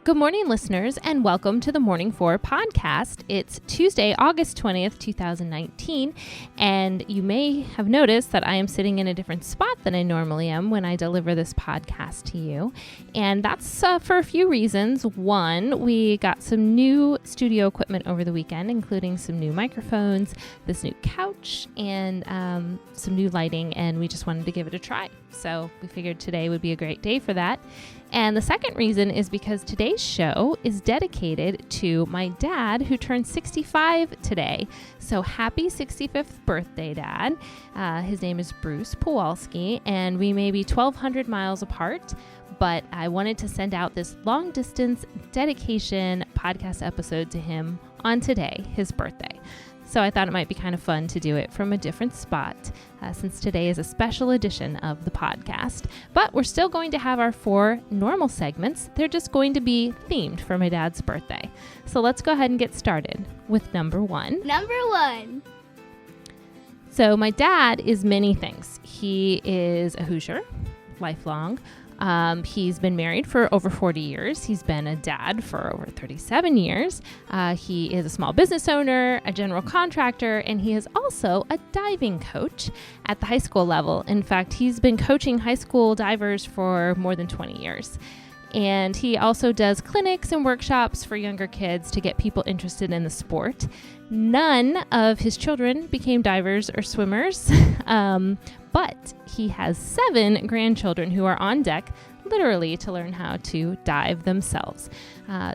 Good morning, listeners, and welcome to the Morning 4 podcast. It's Tuesday, August 20th, 2019, and you may have noticed that I am sitting in a different spot than I normally am when I deliver this podcast to you, and that's for a few reasons. One, we got some new studio equipment over the weekend, including some new microphones, this new couch, and some new lighting, and we just wanted to give it a try. So we figured today would be a great day for that. And the second reason is because today's show is dedicated to my dad, who turned 65 today. So happy 65th birthday, Dad. His name is Bruce Pawalski, and we may be 1,200 miles apart, but I wanted to send out this long distance dedication podcast episode to him on today, his birthday. So I thought it might be kind of fun to do it from a different spot since today is a special edition of the podcast. But we're still going to have our 4 normal segments. They're just going to be themed for my dad's birthday. So let's go ahead and get started with number 1. Number 1. So my dad is many things. He is a Hoosier, lifelong. He's been married for over 40 years. He's been a dad for over 37 years. He is a small business owner, a general contractor, and he is also a diving coach at the high school level. In fact, he's been coaching high school divers for more than 20 years. And he also does clinics and workshops for younger kids to get people interested in the sport. None of his children became divers or swimmers, but he has 7 grandchildren who are on deck literally to learn how to dive themselves.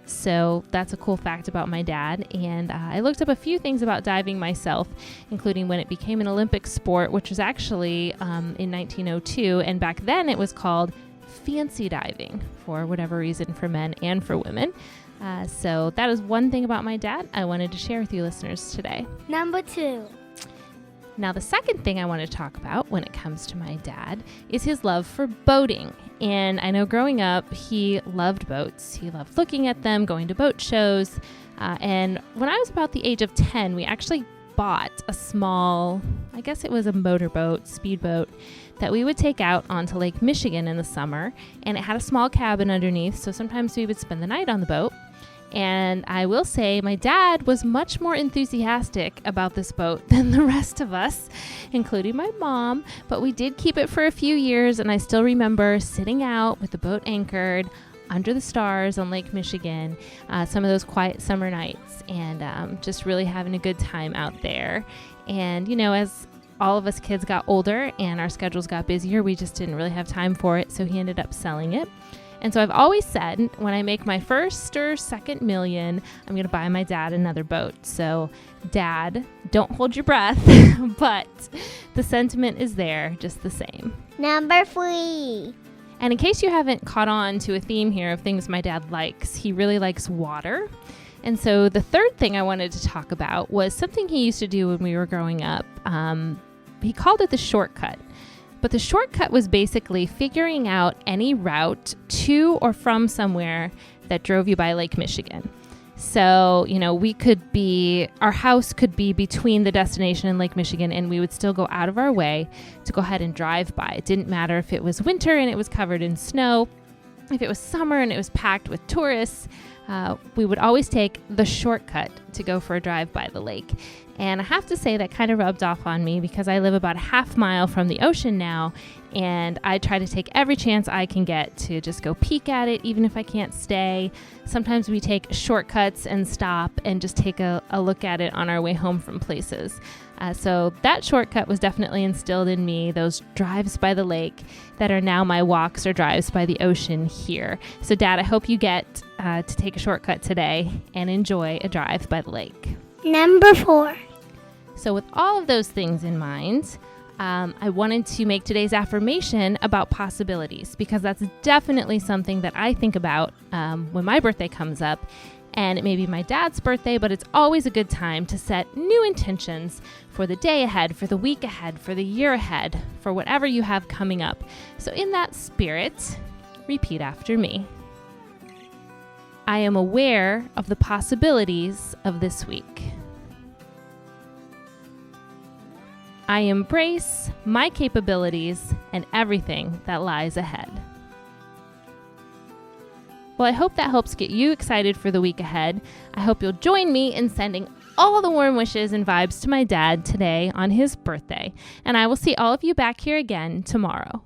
So that's a cool fact about my dad. And I looked up a few things about diving myself, including when it became an Olympic sport, which was actually in 1902. And back then it was called fancy diving for whatever reason, for men and for women. So that is one thing about my dad I wanted to share with you listeners today. Number 2. Now, the second thing I want to talk about when it comes to my dad is his love for boating. And I know growing up, he loved boats. He loved looking at them, going to boat shows. And when I was about the age of 10, we actually bought a small, I guess it was a motorboat, speedboat, that we would take out onto Lake Michigan in the summer. And it had a small cabin underneath, so sometimes we would spend the night on the boat. And I will say my dad was much more enthusiastic about this boat than the rest of us, including my mom. But we did keep it for a few years, and I still remember sitting out with the boat anchored under the stars on Lake Michigan, some of those quiet summer nights, and just really having a good time out there. And, you know, as all of us kids got older and our schedules got busier, we just didn't really have time for it, so he ended up selling it. And so I've always said, when I make my first or second million, I'm going to buy my dad another boat. So, Dad, don't hold your breath, but the sentiment is there just the same. Number 3. And in case you haven't caught on to a theme here of things my dad likes, he really likes water. And so the third thing I wanted to talk about was something he used to do when we were growing up. He called it the shortcut. But the shortcut was basically figuring out any route to or from somewhere that drove you by Lake Michigan. So, you know, our house could be between the destination and Lake Michigan, and we would still go out of our way to go ahead and drive by. It didn't matter if it was winter and it was covered in snow, if it was summer and it was packed with tourists. We would always take the shortcut to go for a drive by the lake. And I have to say that kind of rubbed off on me because I live about a half mile from the ocean now, and I try to take every chance I can get to just go peek at it, even if I can't stay. Sometimes we take shortcuts and stop and just take a look at it on our way home from places. So that shortcut was definitely instilled in me, those drives by the lake that are now my walks or drives by the ocean here. So, Dad, I hope you get to take a shortcut today and enjoy a drive by the lake. Number 4. So with all of those things in mind, I wanted to make today's affirmation about possibilities, because that's definitely something that I think about when my birthday comes up. And it may be my dad's birthday, but it's always a good time to set new intentions for the day ahead, for the week ahead, for the year ahead, for whatever you have coming up. So in that spirit, repeat after me. I am aware of the possibilities of this week. I embrace my capabilities and everything that lies ahead. Well, I hope that helps get you excited for the week ahead. I hope you'll join me in sending all the warm wishes and vibes to my dad today on his birthday. And I will see all of you back here again tomorrow.